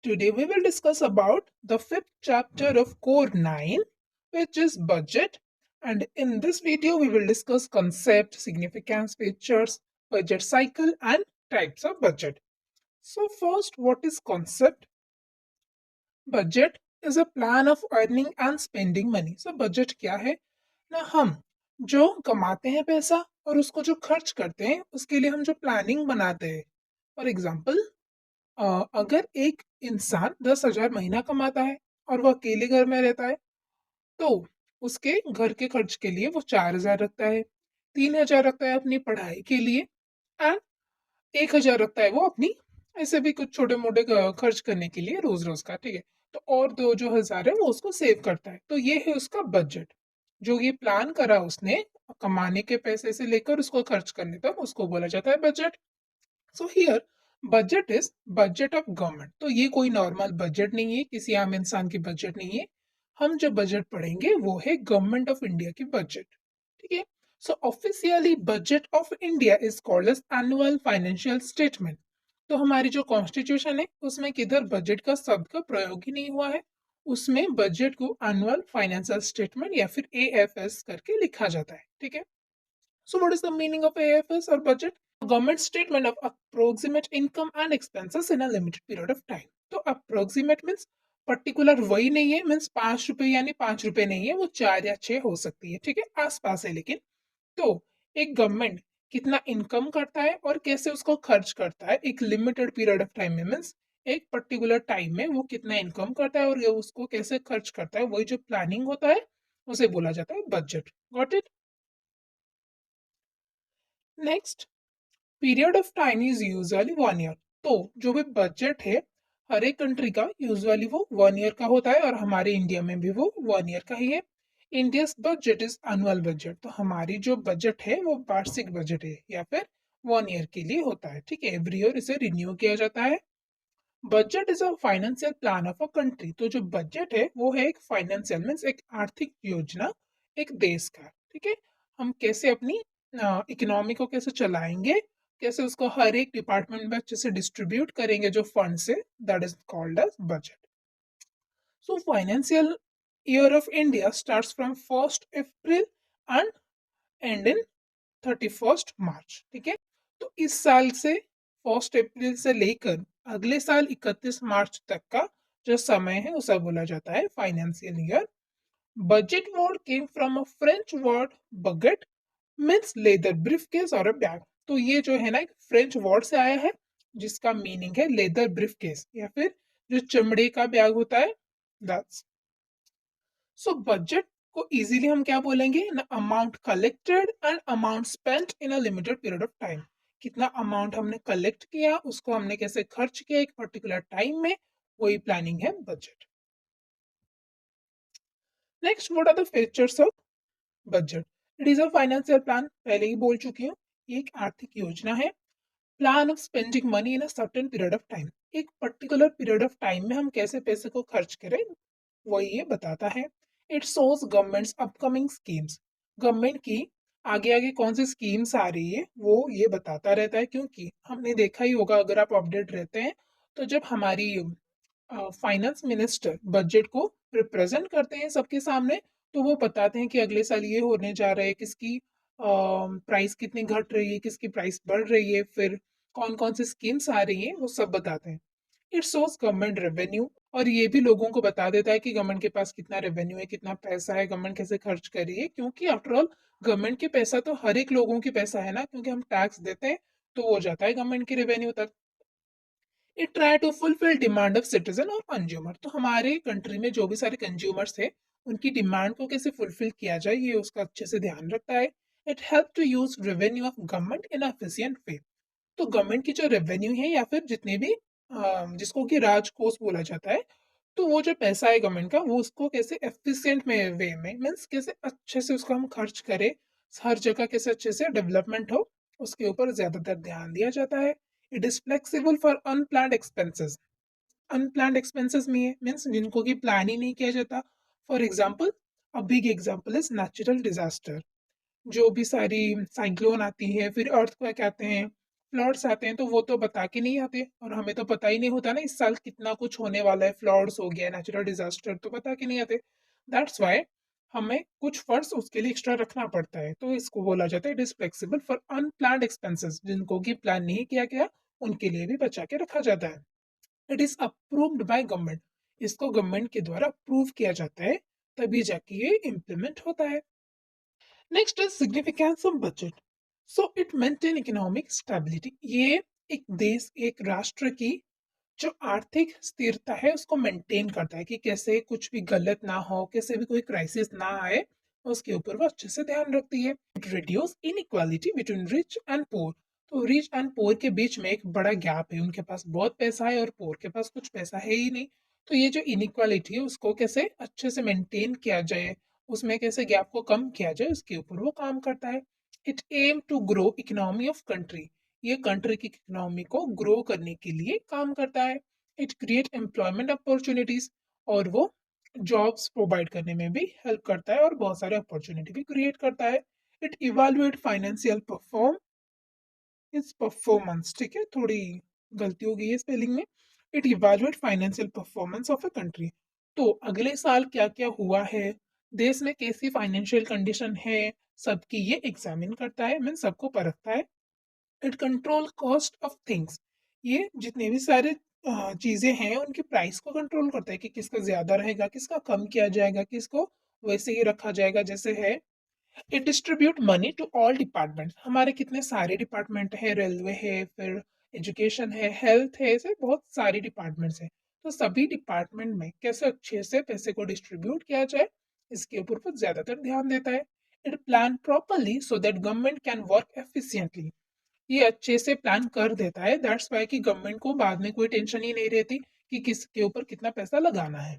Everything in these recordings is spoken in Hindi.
Today we will discuss about the fifth chapter of Core 9, which is budget. And in this video, we will discuss concept, significance, features, budget cycle, and types of budget. So first, what is concept? Budget is a plan of earning and spending money. So budget क्या है ना, हम जो कमाते हैं पैसा और उसको जो खर्च करते हैं उसके लिए हम जो प्लानिंग बनाते हैं. फॉर एग्जाम्पल, अगर एक इंसान 10,000 महीना कमाता है और वो अकेले घर में रहता है, तो उसके घर के खर्च के लिए वो 4,000 रखता है, 3,000 रखता है अपनी पढ़ाई के लिए, एंड 1,000 रखता है वो अपनी ऐसे भी कुछ छोटे मोटे खर्च करने के लिए रोज रोज का. ठीक है, तो और दो जो हजार है वो उसको सेव करता है. तो ये है उसका बजट. जो ये प्लान करा उसने कमाने के पैसे से लेकर उसको खर्च करने तक, उसको बोला जाता है budget. So here budget is budget of government. तो ये कोई नॉर्मल बजट नहीं है, किसी आम इंसान की बजट नहीं है. हम जो बजट पढ़ेंगे वो है गवर्नमेंट ऑफ इंडिया की बजट. ठीक है. So officially budget of India is called as annual financial statement. तो हमारी जो कॉन्स्टिट्यूशन है उसमें किधर बजट का शब्द का प्रयोग ही नहीं हुआ है. उसमें बजट को एनुअल फाइनेंशियल स्टेटमेंट या फिर एएफएस करके लिखा जाता है. ठीक है. So what is the meaning of AFS और budget? Government statement of approximate income and expenses in a limited period of time. तो अप्रोक्सीमेट मीन्स पर्टिकुलर वही नहीं है, मीन्स 5 रुपए यानी 5 रुपए नहीं है, वो 4 या 6 हो सकती है. ठीक है, आसपास है लेकिन. तो एक गवर्नमेंट कितना इनकम करता है और कैसे उसको खर्च करता है एक लिमिटेड पीरियड ऑफ टाइम में, मीन्स एक पर्टिकुलर टाइम में वो कितना इनकम करता है और ये उसको कैसे खर्च करता है, वही जो प्लानिंग होता है उसे बोला जाता है budget. Got it? Next, period of time is usually 1 year. तो जो भी बजट है हर एक कंट्री का यूजुअली वो 1 ईयर का होता है और हमारे इंडिया में भी वो 1 ईयर का ही है. Indians budget is annual budget. तो हमारी जो बजट है वो वार्षिक बजट है या फिर 1 ईयर के लिए होता है. ठीक है, एवरी ईयर इसे रिन्यू किया जाता है. Budget is a financial plan of a country. तो जो बजट है वो है एक फाइनेंशियल मीन्स एक आर्थिक योजना एक देश का. ठीक है, हम कैसे अपनी इकोनॉमी को कैसे चलाएंगे, कैसे उसको हर एक डिपार्टमेंट में अच्छे से डिस्ट्रीब्यूट करेंगे जो फंड से, that is called as budget. So financial year of India starts from 1 April and end in 31 March. ठीक है, तो इस साल से 1 अप्रैल से लेकर अगले साल 31 मार्च तक का जो समय है उसे बोला जाता है financial year. Budget word came from a French word bougette, means leather briefcase और अ बैग. तो ये जो है ना एक फ्रेंच वर्ड से आया है जिसका मीनिंग है लेदर ब्रीफकेस या फिर जो चमड़े का बैग होता है, दैट्स. सो बजट को इजीली हम क्या बोलेंगे ना, amount collected and amount spent in a limited period of time. कितना अमाउंट हमने कलेक्ट किया, उसको हमने कैसे खर्च किया एक पर्टिकुलर टाइम में, वही प्लानिंग है budget. Next, what are the features of budget? It is a financial plan, पहले ही बोल चुकी हूँ. ये एक आर्थिक योजना है. Plan of spending money in a certain period of time. एक पर्टिकुलर पीरियड ऑफ टाइम में हम कैसे पैसे को खर्च करें वही ये बताता है. It shows governments upcoming schemes. Government की आगे आगे कौन सी स्कीम्स आ रही है वो ये बताता रहता है, क्योंकि हमने देखा ही होगा अगर आप अपडेट रहते हैं तो जब हमारी फाइनेंस मिनिस्टर बजट को रिप्रेजेंट करते हैं सबके सामने, तो वो बताते हैं कि अगले साल ये होने जा रहा है, किसकी प्राइस कितनी घट रही है, किसकी प्राइस बढ़ रही है, फिर कौन कौन सी स्कीम्स आ रही हैं वो सब बताते हैं. इट शोज गवर्नमेंट रेवेन्यू, और ये भी लोगों को बता देता है कि गवर्नमेंट के पास कितना रेवेन्यू है, कितना पैसा है, गवर्नमेंट कैसे खर्च कर रही है, क्योंकि आफ्टर ऑल गवर्नमेंट के पैसा तो हर एक लोगों की पैसा है ना, क्योंकि हम टैक्स देते हैं तो वो जाता है गवर्नमेंट की रेवेन्यू तक. It try to fulfil demand of citizen और कंज्यूमर. तो हमारे कंट्री में जो भी सारे कंज्यूमर्स थे उनकी डिमांड को कैसे फुलफिल किया जाए ये उसका अच्छे से ध्यान रखता है. It help to use revenue of government in efficient way. तो गवर्नमेंट की जो रेवेन्यू है या फिर जितने भी जिसको कि राजकोष बोला जाता है, तो वो जो पैसा है गवर्नमेंट का वो उसको कैसे एफिशिएंट में वे में, मीन्स कैसे अच्छे से उसको हम खर्च करें, हर जगह कैसे अच्छे से डेवलपमेंट हो, उसके ऊपर ज्यादातर ध्यान दिया जाता है. It is flexible for unplanned expenses. Unplanned expenses में है मीन्स जिनको कि प्लान ही नहीं किया जाता. For example, a big example is natural disaster. जो भी सारी साइक्लोन आती है, फिर अर्थ क्वेक आते हैं, फ्लड्स आते हैं तो वो तो बता के नहीं आते, और हमें तो पता ही नहीं होता ना इस साल कितना कुछ होने वाला है, फ्लड्स हो गया, नेचुरल डिजास्टर, तो बता के नहीं आते। दैट्स वाई हमें कुछ फंड्स उसके लिए एक्स्ट्रा रखना पड़ता है, तो इसको बोला जाता है it is flexible for unplanned expenses, जिनको कि प्लान नहीं किया गया उनके लिए भी बचा के रखा जाता है। It is approved by government, इसको गवर्नमेंट के द्वारा अप्रूव किया जाता है, तभी जाके ये इम्प्लीमेंट होता है। Next is significance of budget. So it maintain economic stability, ये एक देश, एक राष्ट्र की जो आर्थिक स्थिरता है उसको मेंटेन करता है, कि कैसे कुछ भी गलत ना हो, कैसे भी कोई क्राइसिस ना आए, उसके ऊपर वो अच्छे से ध्यान रखती है। It reduce inequality between rich and poor, तो रिच एंड पुअर के बीच में एक बड़ा गैप है, उनके पास बहुत पैसा है और पुअर के पास कुछ पैसा है ही नहीं, तो ये जो इनइक्वालिटी है उसको कैसे अच्छे से मेंटेन किया जाए, उसमें कैसे गैप को कम किया जाए, उसके ऊपर वो काम करता है। It aim to grow economy of country, ये कंट्री की इकोनॉमी को ग्रो करने के लिए काम करता है। इट क्रिएट एम्प्लॉयमेंट अपॉर्चुनिटीज, और वो जॉब्स प्रोवाइड करने में भी हेल्प करता है और बहुत सारे अपॉर्चुनिटी भी क्रिएट करता है। इट इवेलुएट फाइनेंशियल इस परफॉर्मेंस, ठीक है, थोड़ी गलती हो गई है स्पेलिंग में। It evaluate financial performance of a country, तो अगले साल क्या क्या हुआ है, देश में कैसी फाइनेंशियल कंडीशन है, सबकी ये एग्जामिन करता है, मीन सबको परखता है। It control cost of things, ये जितने भी सारे चीजें हैं उनके प्राइस को कंट्रोल करता है, कि किसका ज्यादा रहेगा, किसका कम किया जाएगा, किसको वैसे ही रखा जाएगा जैसे है। It distribute money to all department, हमारे कितने सारे डिपार्टमेंट है, रेलवे है, फिर एजुकेशन है, हेल्थ है, ऐसे बहुत सारी डिपार्टमेंट्स है, तो सभी डिपार्टमेंट में कैसे अच्छे से पैसे को डिस्ट्रीब्यूट किया जाए, इसके ऊपर वो ज्यादातर ध्यान देता है। It plan properly so that government can work efficiently, ये अच्छे से प्लान कर देता है, दैट्स वाई कि गवर्नमेंट को बाद में कोई टेंशन ही नहीं रहती कि किसके ऊपर कितना पैसा लगाना है।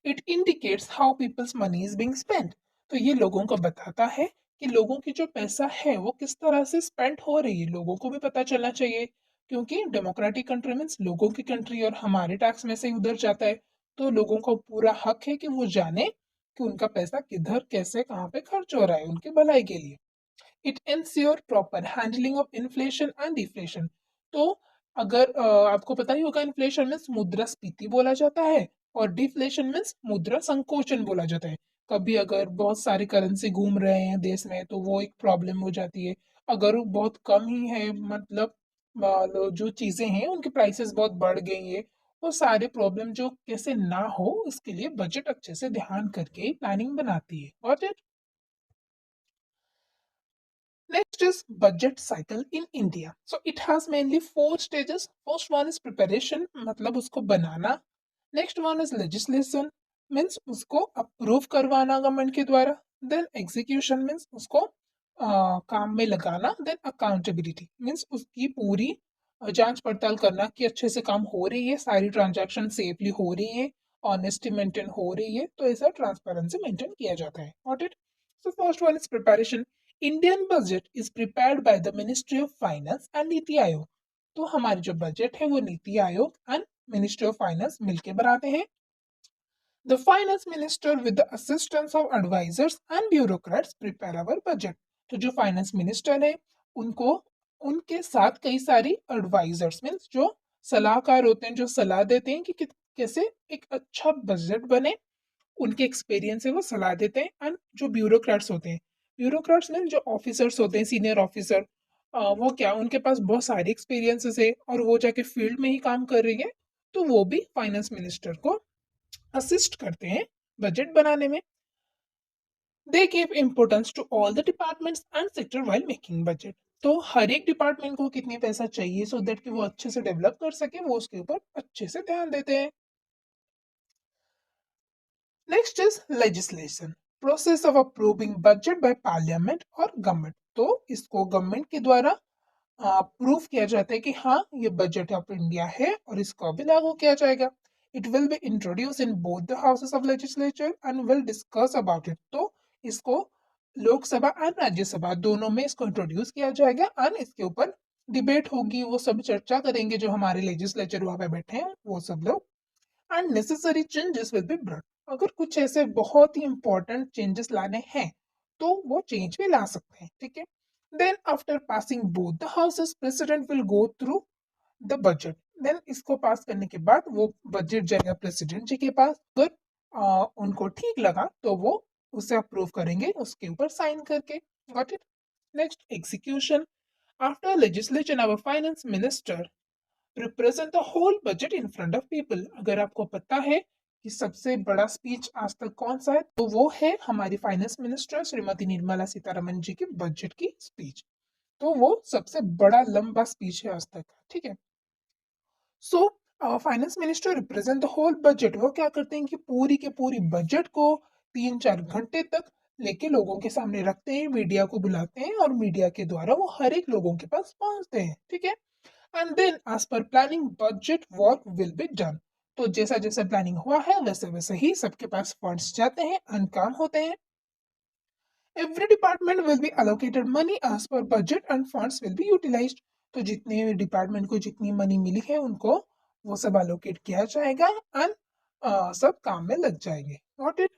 It indicates how peoples money is being spent, तो ये लोगों को बताता है कि लोगों की जो पैसा है वो किस तरह से स्पेंड हो रही है, लोगों को भी पता चलना चाहिए, क्योंकि डेमोक्रेटिक कंट्री मीन्स लोगों की कंट्री, और हमारे टैक्स में से ही उधर जाता है, तो लोगों को पूरा हक है कि वो जाने कि उनका पैसा किधर कैसे कहाँ पे खर्च हो रहा है उनकी भलाई के लिए। It ensure proper handling of inflation and deflation, तो अगर आपको पता ही होगा इन्फ्लेशन मीन्स मुद्रास्फीति बोला जाता है, और डिफ्लेशन मीन्स मुद्रा संकोचन बोला जाता है। कभी अगर बहुत सारी करेंसी घूम रहे हैं देश में तो वो एक प्रॉब्लम हो जाती है, अगर वो बहुत कम ही है, मतलब जो चीजें हैं उनकी प्राइसेस बहुत बढ़ गई है, वो सारे प्रॉब्लम जो कैसे ना हो इसके लिए बजट अच्छे से ध्यान करके प्लानिंग बनाती है। और next is budget cycle in India. So it has mainly four stages. First one is preparation, मतलब उसको बनाना. Next one is legislation, means उसको approve करवाना गवर्नमेंट के द्वारा. Then execution means उसको काम में लगाना. Then accountability means उसकी पूरी जांच पड़ताल करना कि अच्छे से काम हो रही है, सारी ट्रांजैक्शन सेफली हो रही है, ऑनेस्टी मेंटेन हो रही है, तो ऐसा ट्रांसपेरेंसी मेंटेन किया जाता है। Got it? So first one is preparation. Indian budget is prepared by the ministry of finance and NITI Aayog, तो हमारी जो बजट है वो NITI Aayog and ministry of finance मिलके बनाते हैं। The finance minister with the assistance of advisers and bureaucrats prepare our budget, तो जो फाइनेंस मिनिस्टर है उनको उनके साथ कई सारी एडवाइजर्स मीन्स जो सलाहकार होते हैं, जो सलाह देते हैं कि कैसे एक अच्छा बजट बने, उनके एक्सपीरियंस है वो सलाह देते हैं। एंड जो ब्यूरोक्रेट्स होते हैं, ब्यूरोक्रेट्स में जो ऑफिसर्स होते हैं, सीनियर ऑफिसर, वो क्या उनके पास बहुत सारे एक्सपीरियंसेस है और वो जाके फील्ड में ही काम कर रही है, तो वो भी फाइनेंस मिनिस्टर को असिस्ट करते हैं बजट बनाने में। They give importance to all the departments and sector while making budget, तो हर एक डिपार्टमेंट को कितने पैसा चाहिए सो दैट कि वो अच्छे से डेवलप कर सके, वो उसके ऊपर अच्छे से ध्यान देते हैं। Next is legislation, process of approving budget by parliament और गवर्नमेंट, तो इसको गवर्नमेंट के द्वारा प्रूव किया जाता है कि हाँ ये बजट ऑफ इंडिया है और इसको अभी लागू किया जाएगा। It will be introduce in both the houses of legislature and will discuss about it, तो इसको लोकसभा एंड राज्यसभा दोनों में इसको इंट्रोड्यूस किया जाएगा एंड इसके ऊपर डिबेट होगी, वो सब चर्चा करेंगे जो हमारे लेजिस्लेचर वहां पे बैठे हैं वो सब लोग। And necessary changes will be brought, अगर कुछ ऐसे बहुत ही इंपॉर्टेंट चेंजेस लाने हैं तो वो चेंज भी ला सकते हैं, ठीक है। Then after passing both the houses, president will go through the budget. Then इसको पास करने के बाद वो बजट जाएगा प्रेसिडेंट जी के पास। अगर उनको ठीक लगा तो वो उसे अप्रूव करेंगे उसके ऊपर साइन करके। Got it. Next, execution. After legislation our finance minister represent the whole budget in front of people. अगर आपको पता है कि सबसे बड़ा स्पीच आज तक कौन सा है, तो वो है हमारी फाइनेंस मिनिस्टर श्रीमती निर्मला सीतारमन जी की बजट की स्पीच। तो वो सबसे बड़ा लंबा स्पीच है आज तक का। ठीक है। So finance minister represent the whole budget. वो क्या करते हैं कि पूरी के पूरी बजट को 3-4 घंटे तक लेके लोगों के सामने रखते हैं, मीडिया को बुलाते हैं और मीडिया के द्वारा वो हर एक लोगों के पास पहुंचते हैं। ठीक है। And then as per planning budget work will be done. तो जैसा जैसा प्लानिंग हुआ है वैसे वैसे ही सबके पास फंड्स जाते हैं एंड काम होते हैं। Every department will be allocated money as per budget and funds will be utilized. तो जितने डिपार्टमेंट को जितनी मनी मिली है उनको वो सब allocate किया जाएगा एंड सब काम में लग जाएंगे। Got it?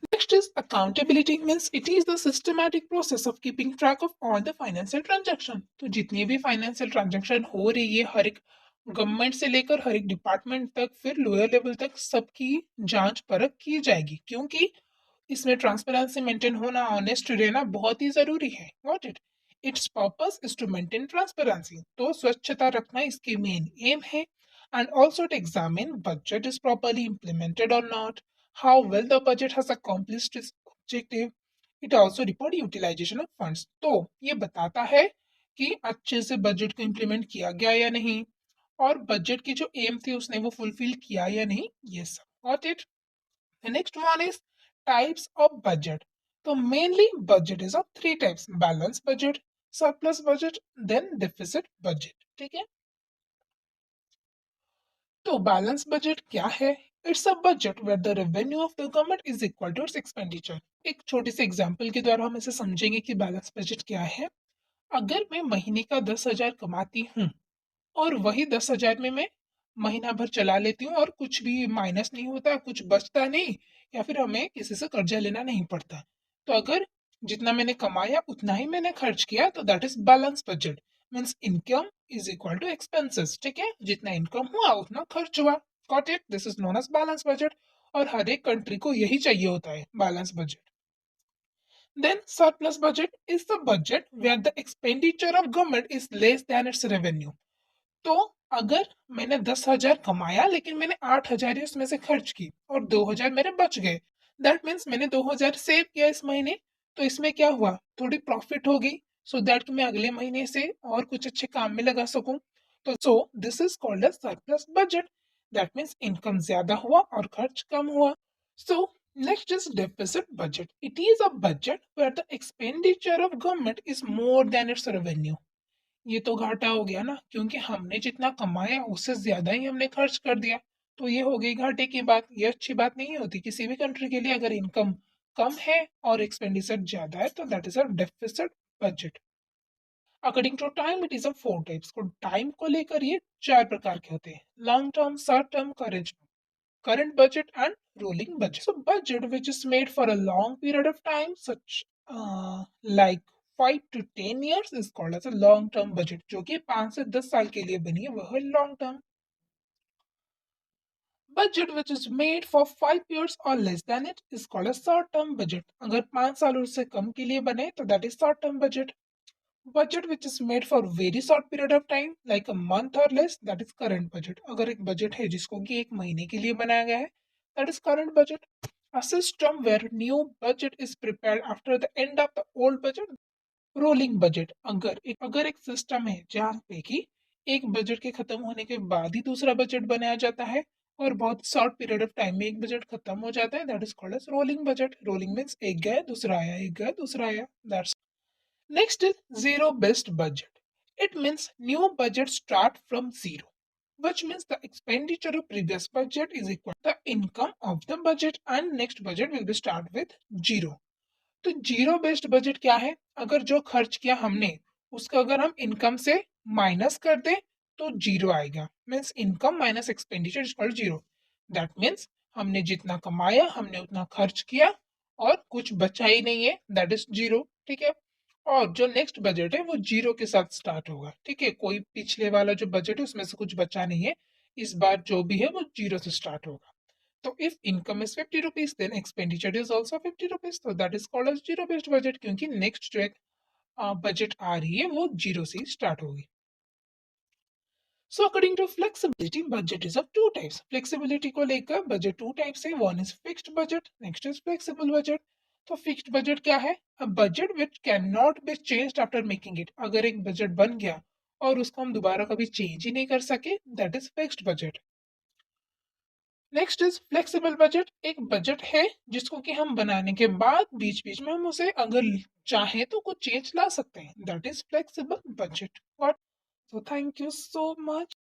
Next is accountability, means it is the systematic process of keeping track of all the financial transaction. तो जितनी भी financial transaction हो रही है हर एक गवर्नमेंट से लेकर हर एक डिपार्टमेंट तक फिर लोअर लेवल तक सबकी जांच परख की जाएगी, क्योंकि इसमें ट्रांसपेरेंसी मेंटेन होना, ऑनेस्ट रहना बहुत ही जरूरी है। Got it. Its purpose is to maintain transparency. तो स्वच्छता रखना इसकी मेन एम है। And also to examine budget is properly implemented और not, how well the budget has accomplished its objective. It also report utilisation of funds. तो ये बताता है कि अच्छे से बजट को इम्प्लीमेंट किया गया या नहीं, और बजट की जो एम थी उसने वो फुलफिल किया या नहीं, ये सब। Got it. The next one is types of budget. So mainly budget is of three types: balance budget, surplus budget, then deficit budget. ठीक है। तो बैलेंस बजट क्या है? It's a budget where the revenue of the government is equal to its expenditure. एक छोटी सी एग्जांपल के द्वारा हम इसे समझेंगे कि बैलेंस बजट क्या है। अगर मैं महीने का 10,000 कमाती हूँ और वही 10,000 में मैं महीना भर चला लेती हूँ और कुछ भी माइनस नहीं होता, कुछ बचता नहीं, या फिर हमें किसी से कर्जा लेना नहीं पड़ता, तो अगर जितना मैंने कमाया उतना ही मैंने खर्च किया, तो that is balance budget. Means income is equal to expenses. ठीक है। जितना इनकम हुआ उतना खर्च हुआ। Got it. This is known as balance budget. और हर एक कंट्री को यही चाहिए होता है, balance budget. Then surplus budget is the budget where the expenditure of government is less than its revenue. तो अगर मैंने 10,000 कमाया लेकिन मैंने 8,000 ही उसमें से खर्च की और 2,000 मेरे बच गए, दैट मीन्स मैंने 2,000 सेव किया इस महीने, तो इसमें क्या हुआ, थोड़ी प्रॉफिट हो गई, सो दैट कि मैं अगले महीने से और कुछ अच्छे काम में लगा सकूं। तो so this is called a surplus budget. That means income ज्यादा हुआ और खर्च कम हुआ। सो next is deficit budget. It is a budget where the expenditure of government is more than its revenue. ये तो घाटा हो गया ना, क्योंकि हमने जितना कमाया उससे ज्यादा ही हमने खर्च कर दिया, तो ये हो गई घाटे की बात। ये अच्छी बात नहीं होती किसी भी कंट्री के लिए। अगर इनकम कम है और एक्सपेंडिचर ज्यादा है तो that is a deficit budget. According to time it is a 4 types. को टाइम को लेकर ये 4 प्रकार के होते हैं: long term, short term, current budget and rolling budget. So budget which is made for a long period of time, such like 5 to 10 years, is called as a long term budget. जो कि 5 से 10 साल के लिए बनी है वह है long term budget. Which is made for 5 years or less than it is called a short term budget. अगर 5 साल से कम के लिए बने तो that is short term budget. Budget which is made for very short period of time like a month or less, that is current budget. अगर एक बजट है जिसको कि एक महीने के लिए बनाया गया है, that is current budget. A system where new budget is prepared after the end of the old budget, rolling budget. अगर एक सिस्टम है जहाँ पे कि एक बजट के खत्म होने के बाद ही दूसरा बजट बनाया जाता है और बहुत शॉर्ट पीरियड ऑफ टाइम में एक बजट खत्म हो जाता है, that is called as rolling budget. Rolling means एक गया दूसरा आया, एक गया दूसरा आया, that's. Next is zero-based budget. It means new budget start from zero, which means the expenditure of previous budget is equal to the income of the budget and next budget will be start with zero. तो जीरो बेस्ड बजट क्या है? अगर जो खर्च किया हमने उसका अगर हम इनकम से माइनस कर दें तो जीरो आएगा। Means income minus expenditure is equal zero. That means हमने जितना कमाया हमने उतना खर्च किया और कुछ बचा ही नहीं है, दैट इज जीरो। ठीक है, और जो नेक्स्ट बजट है वो जीरो के साथ स्टार्ट होगा। ठीक है, कोई पिछले वाला जो बजट है उसमें से कुछ बचा नहीं है, इस बार जो भी है वो जीरो से स्टार्ट होगा। तो if income is 50 rupees then expenditure is also 50 rupees, तो that is called as zero based budget, क्योंकि नेक्स्ट जो एक बजट आ रही है वो जीरो से स्टार्ट होगी। So according to flexibility, budget is of two types. Flexibility को लेकर बजट टू टाइप्स है, one is fixed budget, next is flexible budget. तो फिक्स्ड बजट क्या है? A budget which can not be changed after making it. अगर एक बजट बन गया और उसको हम दोबारा कभी चेंज ही नहीं कर सके, that is fixed budget. Next is flexible budget, एक बजट है जिसको कि हम बनाने के बाद बीच बीच में हम उसे अगर चाहे तो कुछ चेंज ला सकते हैं, that is flexible budget. So thank you so much.